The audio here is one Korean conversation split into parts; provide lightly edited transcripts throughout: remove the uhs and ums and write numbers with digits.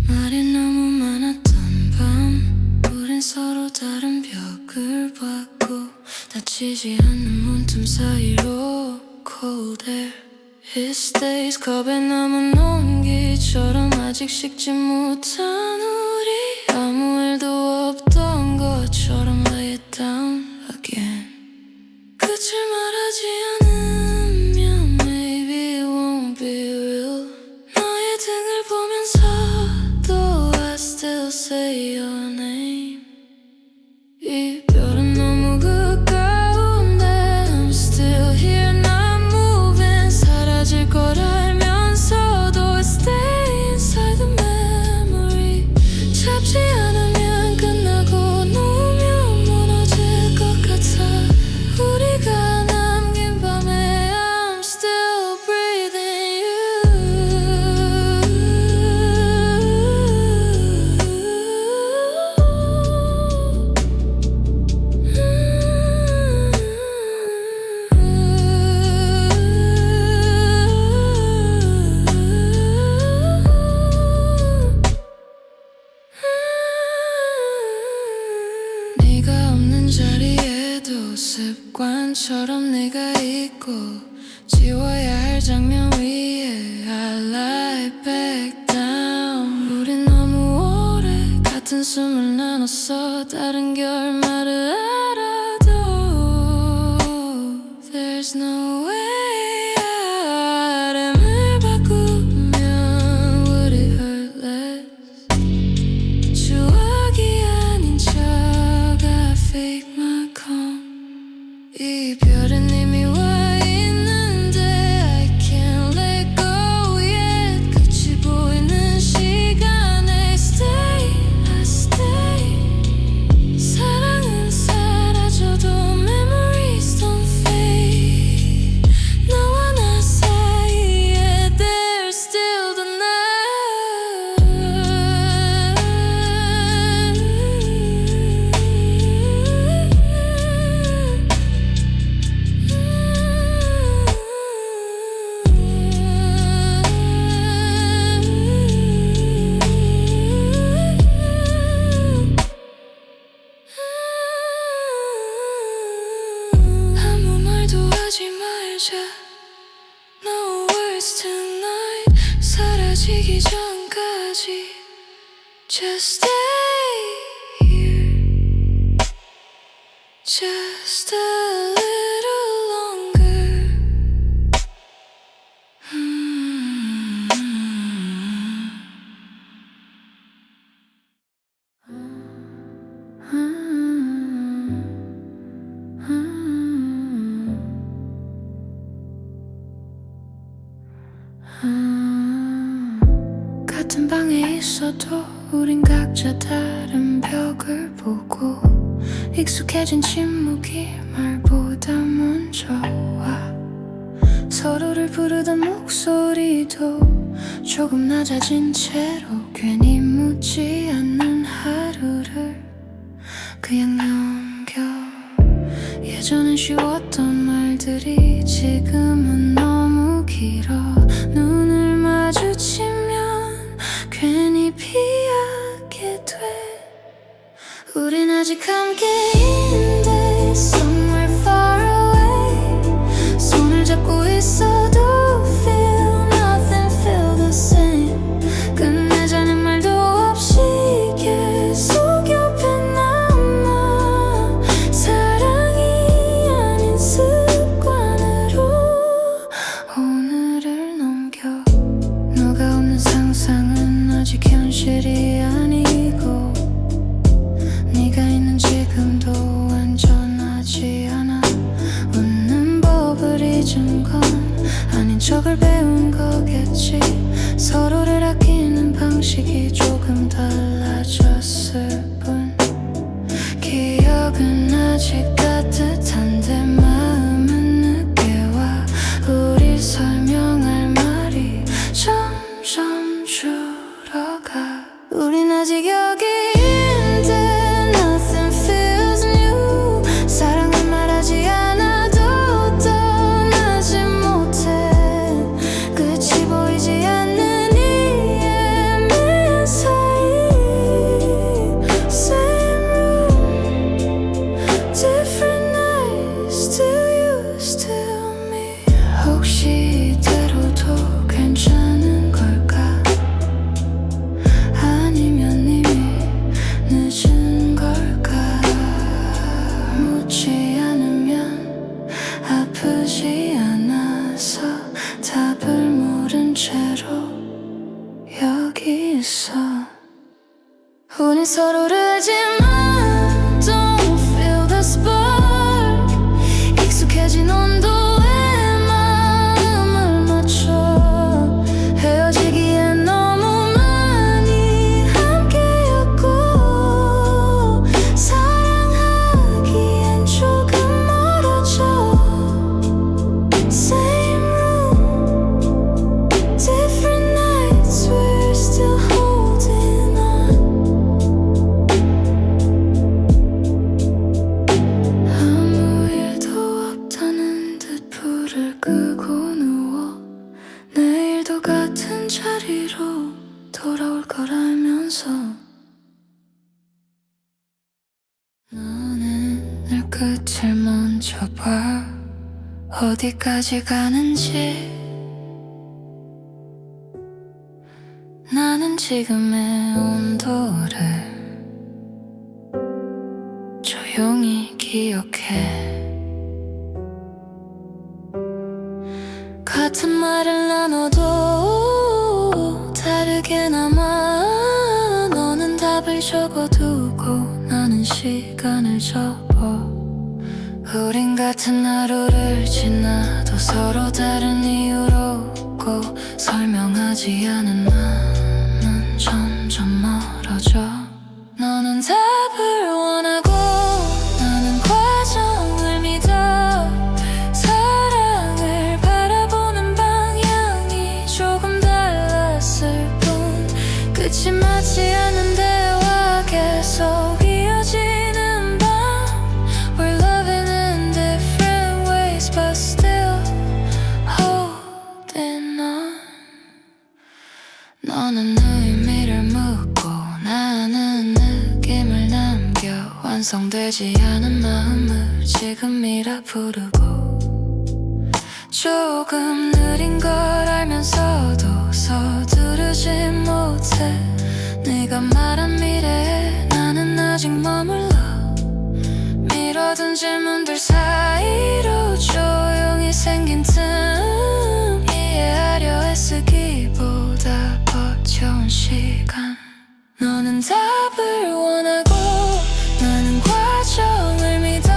말이 너무 많았던 밤, 우린 서로 다른 벽을 봤고 닫히지 않는 문틈 사이로 cold air it stays. 컵에 남은 온기처럼 아직 식지 못한 우리, 아무 일도 없던 것처럼 lay it down again. 끝을 말하지 않으면 maybe it won't be real. 너의 등을 보면서도 I still say your name. 이별은 너무 가까운데 I'm still here not moving. 사라질 걸 알면서도 I stay inside the memory. 잡지 않으면 끝나고 놓으면 무너질 것 같아. 우리가 남긴 밤에 I'm still breathing 네가 없는 자리에도 습관처럼 내가 있고 지워야 할 장면 위에 I lie back down. 우린 너무 오래 같은 숨을 나눴어. 다른 결말을 알아도 There's no way out. 을 바꾸면 would it hurt less? 추억이 아닌 척 I fake my calm. 이별은 이미 와 있는데 I can't let go yet. 끝이 보이는 시간에 stay, I stay. 사랑은 사라져도 memories don't fade. 너와 나 사이에 there's still the night. 아무 말도 하지 말자. No words tonight. 사라지기 전까지 Just stay here just a little longer. 같은 방에 있어도 우린 각자 다른 벽을 보고 익숙해진 침묵이 말보다 먼저 와. 서로를 부르던 목소리도 조금 낮아진 채로 괜히 묻지 않는 하루를 그냥 넘겨. 예전엔 쉬웠던 말들이 지금은 너무 길어. 눈을 마주치면 괜히 피하게 돼. 우린 아직 함께인데 somewhere far away. 손을 잡고 있어도 feel nothing feel the same. 끝내자는 말도 없이 계속 옆에 남아. 사랑이 아닌 습관으로 오늘을 넘겨. 너가 없는 상상은 아직 현실이 아니고 네가 있는 지금도 완전하지 않아. 웃는 법을 잊은 건 아닌 척을 배운 거겠지. 서로를 아끼는 방식이 조금 달라졌을 뿐. 기억은 아직 따뜻한데 마음은 늦게 와. 우리 설명할 말이 점점 줄어가. 우린 아직 여기인데 nothing feels new. 사랑은 말하지 않아도 더 하지 않아서 답을 모른 채로 여기 있어. 우린 서로를 알지만 Don't feel the spark. 익숙해진 온도에 마음을 맞춰. 헤어지기엔 너무 많이 함께였고 사랑하기엔 조금 멀어져. Same room, different nights, we're still holding on. 아무 일도 없다는 듯 불을 끄고 누워 내일도 같은 자리로 돌아올 걸 알면서 너는 늘 끝을 먼저 봐. 어디까지 가는지. 나는 지금의 온도를 조용히 기억해. 같은 말을 나눠도 다르게 남아. 너는 답을 적어두고 나는 시간을 접어. 우린 같은 하루를 지나도 서로 다른 이유로 꼭 설명하지 않은 마음은 점점 멀어져. 너는 답을 원하고 나는 과정을 믿어. 사랑을 바라보는 방향이 조금 달랐을 뿐. 끝이 맞지 않는 대화 계속 이어지는 밤. We're loving in different ways but still holding on. 너는 의미를 묻고 나는 느낌을 남겨. 완성되지 않은 마음을 지금이라 부르고. 조금 느린 걸 알면서도 서두르지 못해. 네가 말한 미래에 나는 아직 머물러. 미뤄둔 질문들 사이로 조용히 생긴 틈. 이해하려 애쓰기보다 버텨온 시간. 너는 답을 원하고 나는 과정을 믿어.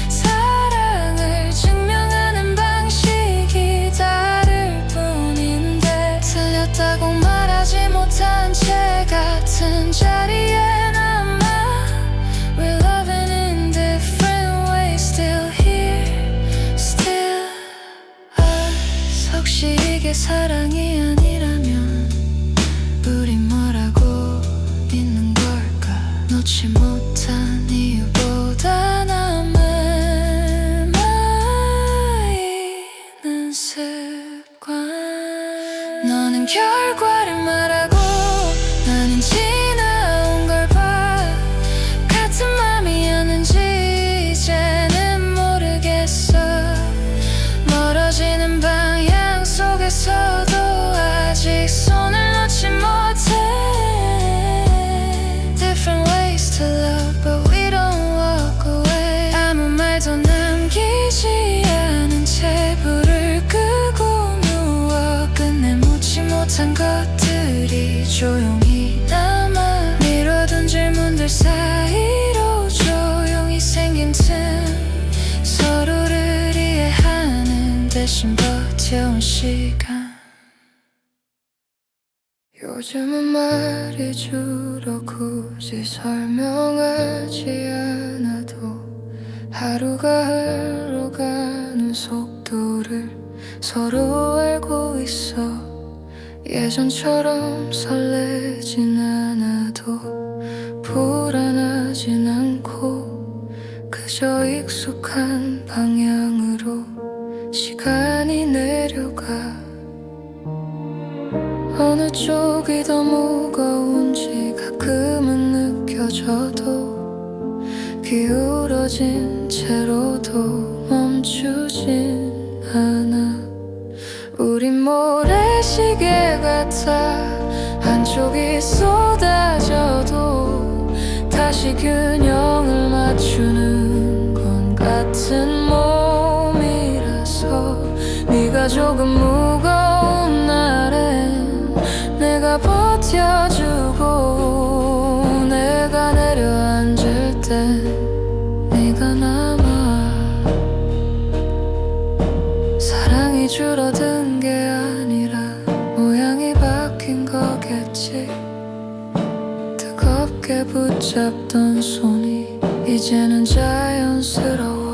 사랑을 증명하는 방식이 다를 뿐인데 틀렸다고 말하지 못한 채 같은 자리에 남아. We're loving in different ways, still here, still us. 혹시 이게 사랑이 아니라면 우린 뭐라고 있는 걸까? 놓지 못한 이유보다 남아있는 습관. 너는 결과를 말하고 나는 지나온 걸 봐. 같은 맘이었는지 이제는 모르겠어. 멀어지는 방향 속에서도 아직 손을 놓지 못해. Different ways to love but we don't walk away. 아무 말도 남기지 않은 채 불을 끄고 누워. 끝내 묻지 못한 것들이 조용히 남아. 미뤄둔 질문들 사이로 조용히 생긴 틈. 서로를 이해하는 대신 버텨온 시간. 요즘은 말이 줄어 굳이 설명하지 않아도 하루가 흘러가는 속도를 서로 알고 있어. 예전처럼 설레진 않아도 불안하진 않고 그저 익숙한 방향으로 시간이 내려가. 어느 쪽이 더 무거운지 가끔은 느껴져도 기울어진 채로도 멈추진 않아. 우린 모래시계 같아. 한쪽이 쏟아져도 다시 균형을 맞추는 건 같은 몸이라. 조금 무거운 날엔 내가 버텨주고 내가 내려앉을 땐 네가 남아. 사랑이 줄어든 게 아니라 모양이 바뀐 거겠지. 뜨겁게 붙잡던 손이 이제는 자연스러워.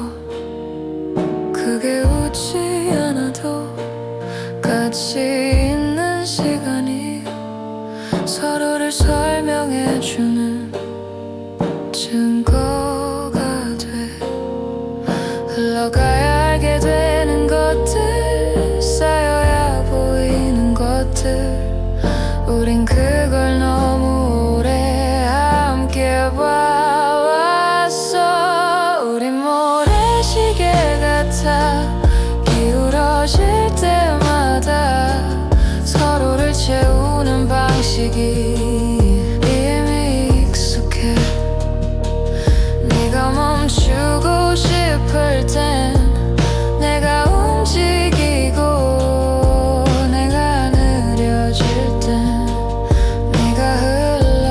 크게 웃지 않아도 같이 있는 시간이 서로를 설명해주는 증거가 돼. 흘러가야 알게 되는 것들, 쌓여야 보이는 것들, 우린 그걸 너무 오래 함께 봐왔어. 우린 모래시계 같아. 기울어질 때마다 서로를 채우는 방식이 이미 익숙해. 네가 멈추고 싶을 땐 내가 움직이고, 내가 느려질 땐 네가 흘러.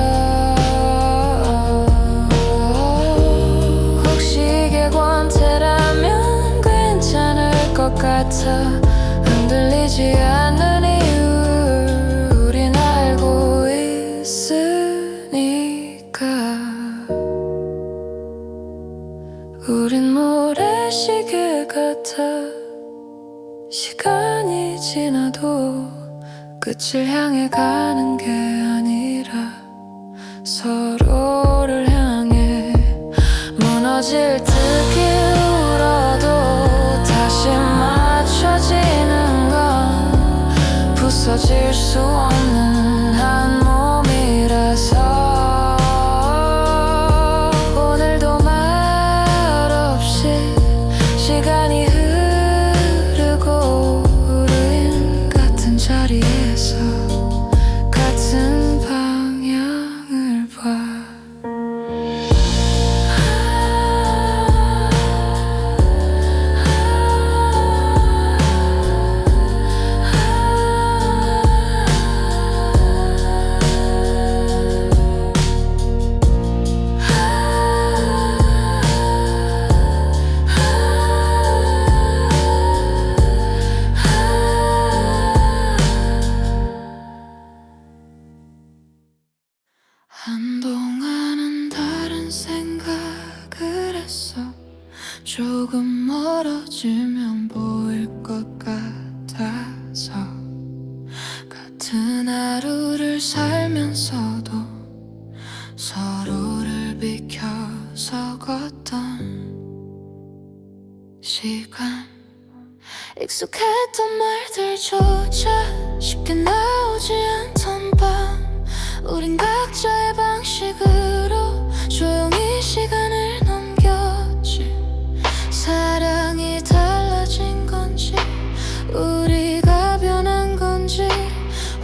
혹시 이게 권태라면 괜찮을 것 같아. 흔들리지 않는 이유 우린 알고 있으니까. 우린 모래시계 같아. 시간이 지나도 끝을 향해 가는 게 아니라 서로를 향해. 무너질 듯 기울어도 다시 맞춰지는 건 부서질 수 없는 한 몸이라서. 오늘도 말없이 시간이 흐르고 우린 같은 자리에서 같은 방향을 봐. 한동안은 다른 생각을 했어. 조금 멀어지면 보일 것 같아서. 같은 하루를 살면서도 서로를 비켜서 걷던 시간. 익숙했던 말들조차 쉽게 나오지 않던 밤. 우린 각자의 방식으로 조용히 시간을 넘겼지. 사랑이 달라진 건지 우리가 변한 건지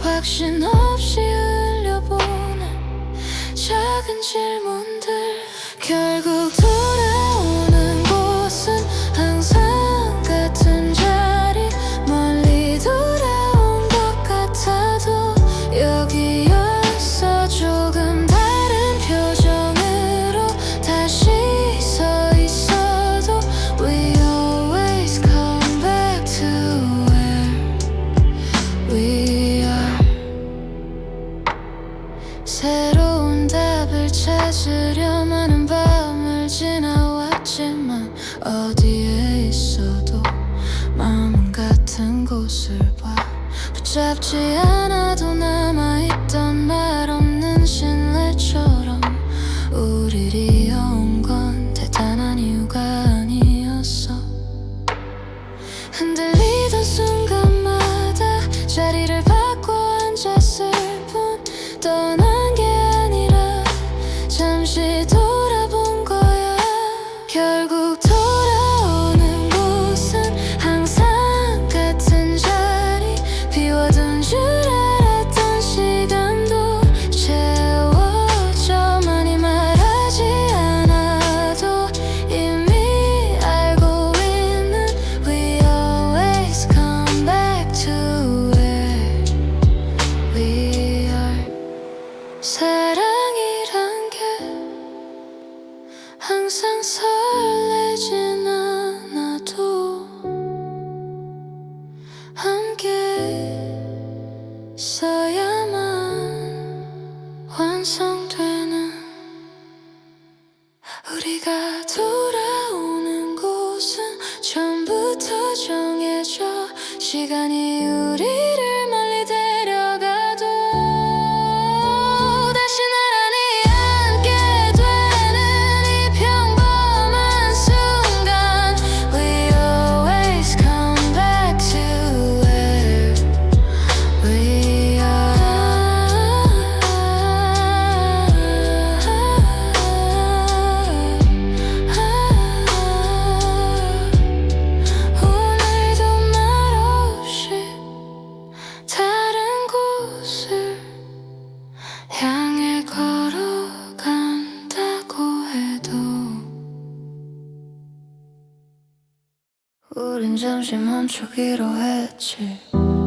확신 없이 흘려보는 작은 질문들. 결국 돌아오는 곳은 항상 같은 자리. 멀리 돌아온 것 같아도 여기였어. 조금 다른 표정으로 다시 서 있어도 We always come back to where we are. 새로운 답을 찾으려 많은 밤을 지나왔지만 어디에 있어도 마음은 같은 곳을 봐. 붙잡지 않아도 남아있던 말 없는 신뢰처럼 우리를 이어온 건 대단한 이유가 아니었어. 흔들리던 순간마다 자리를 바꿔 앉았을 뿐. 떠난 게 아니라 잠시 돌아본 거야. 결국 돌아오는 곳은 항상 같은 자리. 비워둔 줄 알았던 시간도 채워져. 많이 말하지 않아도 이미 알고 있는 We always come 시간이 우리를 멀리 데려가도 다시 나란히 앉게 되는 이 평범한 순간 We always come back to where we 오늘도 말없이 다른 곳을 향해 걸어간다고 해도 우린 잠시 멈추기로 했지.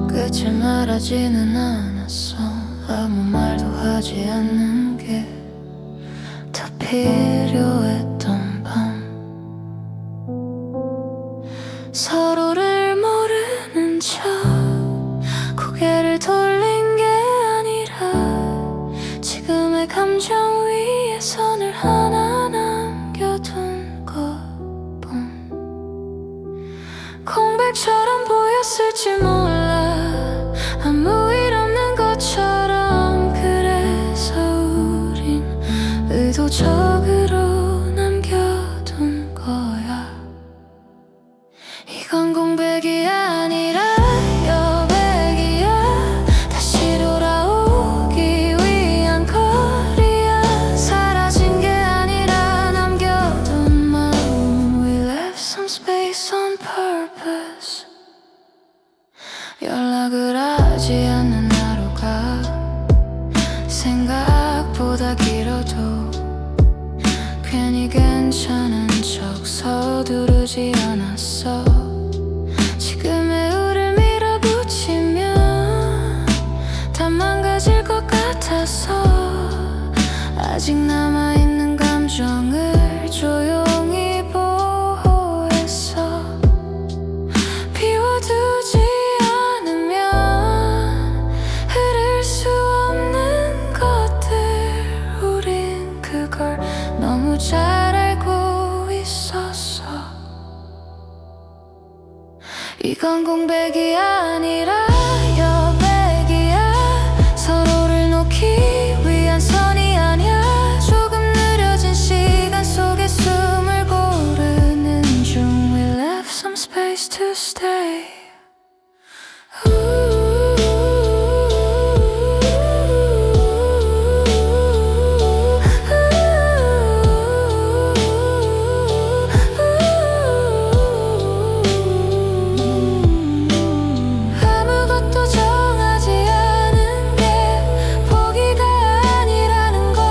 끝을 말하지는 않았어. 아무 말도 하지 않는 게 더 필요했던 밤. 서로를 모르는 척 고개를 돌린 게 아니라 지금의 감정 위에 선을 하나 남겨둔 것뿐. 공백처럼 보였을지 몰라, 아무 일 없는 것처럼. 그래서 우린 의도적으로 남겨둔 거야. 이건 공백이 아니라 여백이야. 다시 돌아오기 위한 거리야. 사라진 게 아니라 남겨둔 마음. We left some space on purpose. 연락을 하지 않는 하루가 생각보다 길어도 괜히 괜찮은 척 서두르지 않았어. 지금의 우릴 밀어붙이면 다 망가질 것 같아서 아직 남아있는 감정을 조용히 보호했어. 비워두지 않으면 흐를 수 없는 것들. 우린 그걸 너무 잘 알고 있었어. 이건 공백이 아니라 여백이야. 서로를 놓기 위한 선이 아니야. 조금 느려진 시간 속에 숨을 고르는 중 We left some space to stay. 아무것도 정하지 않은 게 포기가 아니라는 걸.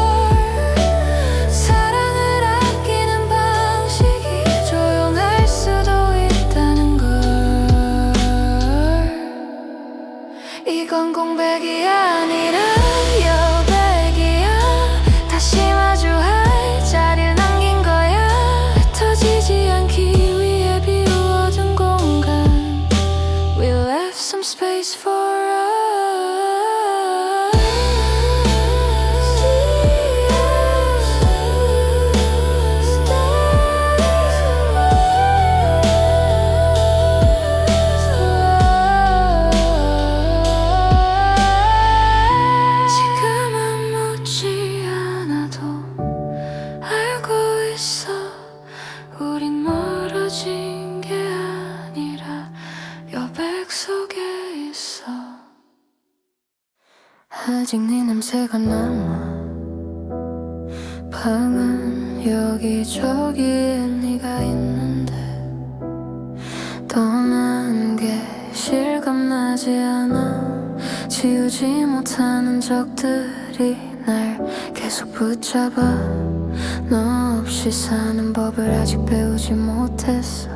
사랑을 아끼는 방식이 조용할 수도 있다는 걸. 이건 공백이 아니라 여백이야. 다시 마주할 자리를 남긴 거야. 흩어지지 않기 위해 비워둔 공간. We left some space for us. 지금은 묻지 않아도 알고 있어. 우린 멀어진 게 아니라 여백 속에 있어. 아직 네 냄새가 남아. 방은 여기저기에 네가 있는데 떠난 게 실감나지 않아. 지우지 못하는 적들이 날 계속 붙잡아. 너 없이 사는 법을 아직 배우지 못했어.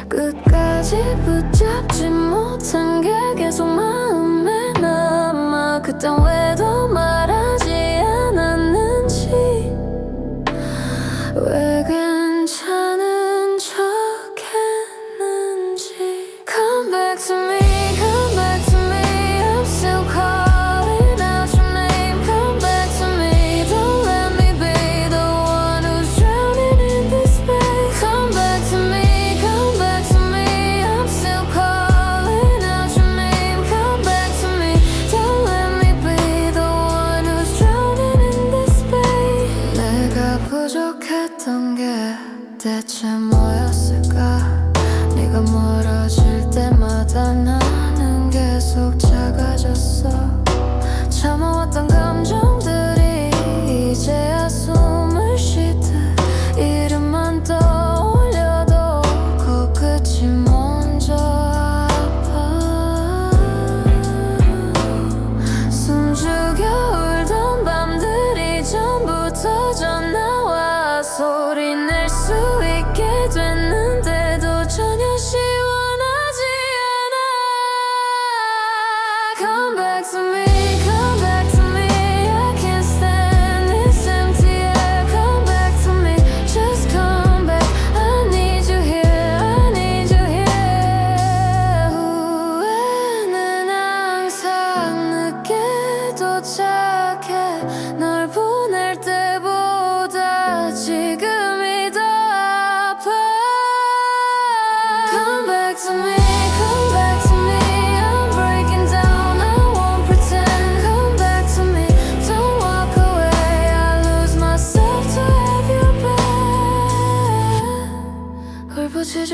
끝까지 붙잡지 못한 게 계속 마음에 남아. 그땐 왜 더 말하지 않았는지, 왜 괜찮은 척 했는지. Come back to me, come back to me. I'm still calling out your name. Come back to me, don't let me be the one who's drowning in this space. Come back to me, come back to me. I'm still calling out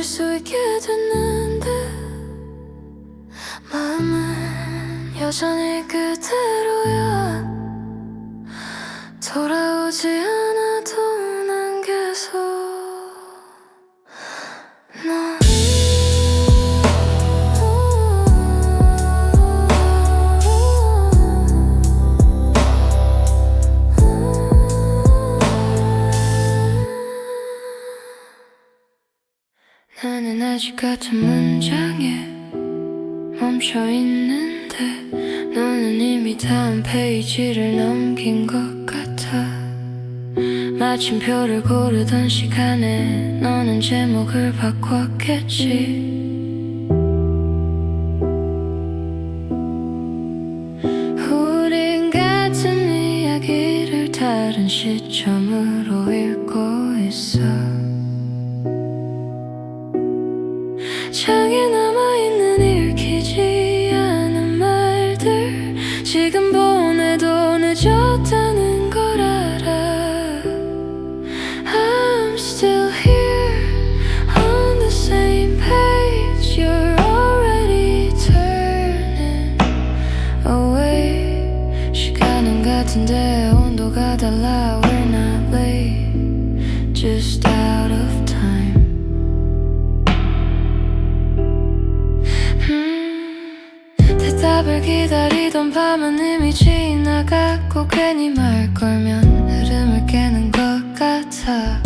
수 있게 됐는데 마음은 여전히 그대로야. 돌아오지 않아도 난 계속 너 나는 아직 같은 문장에 멈춰있는데 너는 이미 다음 페이지를 넘긴 것 같아. 마침표를 고르던 시간에 너는 제목을 바꿨겠지. 우린 같은 이야기를 다른 시점으로 읽고 있어. 창에 남아있는 읽히지 않은 말들 지금 보내도 늦었다는 걸 알아. I'm still here on the same page. You're already turning away. 시간은 같은데 온도가 달라. We're not late, just out of time. 대답을 기다리던 밤은 이미 지나갔고 괜히 말 걸면 흐름을 깨는 것 같아.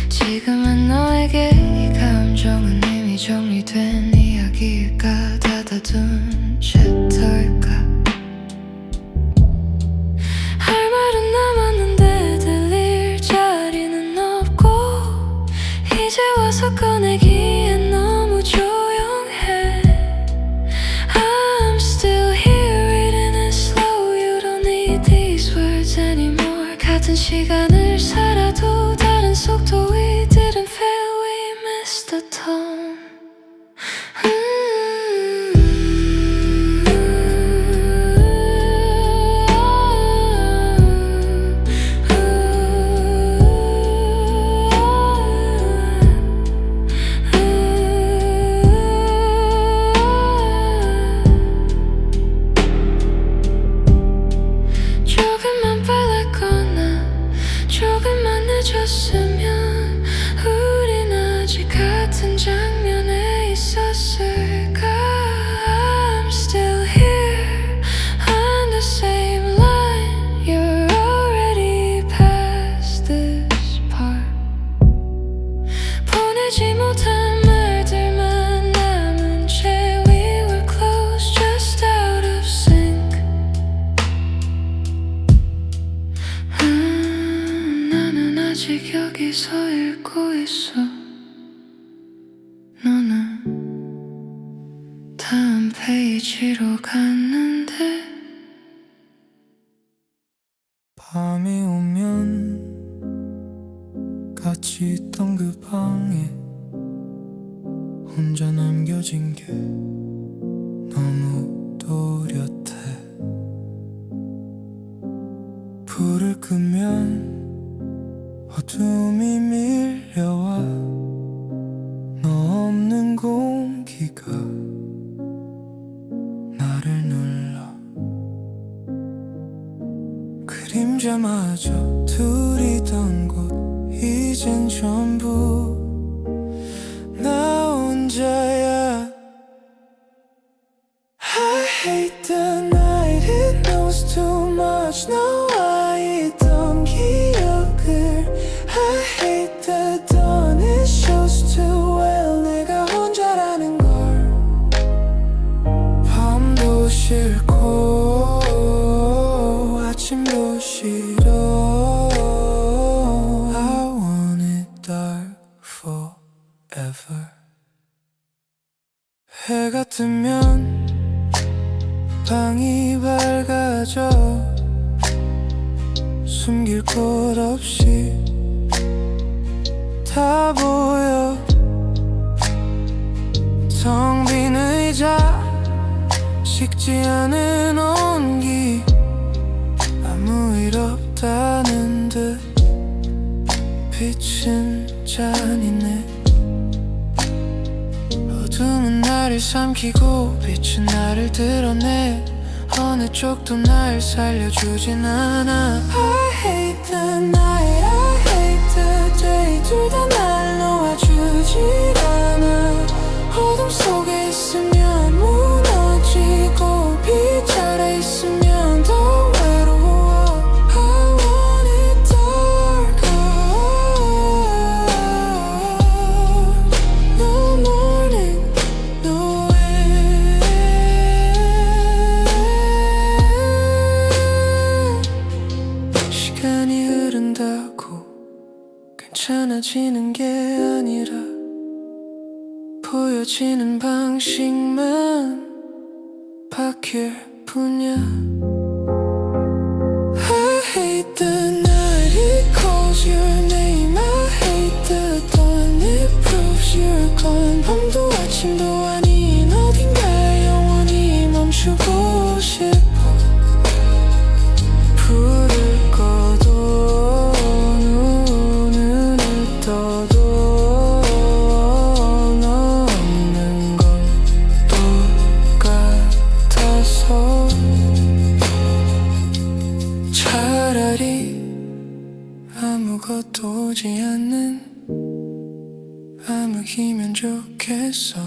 지금은 너에게 이 감정은 이미 정리된 이야기일까. 닫아둔 챕터일까. 할 말은 남았는데 들릴 자리는 없고 이제 와서 꺼내기엔 너무 조용해. I'm still here reading it slow. You don't need these words anymore. 같은 시간을 살아도 다른 속도. We didn't fail, we missed the tone. 조금만 빨랐거나 조금만 늦었으면 우린 아직 같은 장면에 있었을까. I'm still here on the same line. You're already past this part. 보내지 못한 말들만 남은 채 we were close, just out of sync. 나는 아직 여기서 읽고 있어. 너는 다음 페이지로 갔는데. 밤이 오면 같이 있던 그 방에 혼자 남겨진 게 너무 또렷해. 불을 끄면 어둠이 밀려와. 너 없는 공기가 나를 눌러. 그림자마저 둘이던 곳 이젠 전부 나 혼자야. I hate the night, it knows too much. 너와 있던 기억을 I hate the dawn, it shows too well. 내가 혼자라는 걸. 밤도 싫고 아침도 싫어. I want it dark forever. 해가 뜨면 방이 밝아져. 숨길 곳 없이 다 보여. 텅 빈 의자, 식지 않은 온기. 아무 일 없다는 듯 빛은 잔인해. 나를 삼키고 빛은 나를 드러내 어느 쪽도 날 살려주진 않아. I hate the night, I hate the day. 둘 다 날 놓아주질 않아. 어둠 속에 있으면 무너지고 빛 아래 있으면 더 외로워. I want it darker. No morning, no end. 시간이 흐른다고 괜찮아지는 게 아니라 보여지는 방식만 바뀔 뿐이야. I hate the night, it calls your name. I hate the dawn, it proves you're gone. 밤도 아침도 아닌 어딘가에 영원히 멈추고 싶어. 불을 꺼도 눈을 떠도 너 없는 건 똑같아서 차라리 아무것도 오지 않는 암흑이면 좋겠어.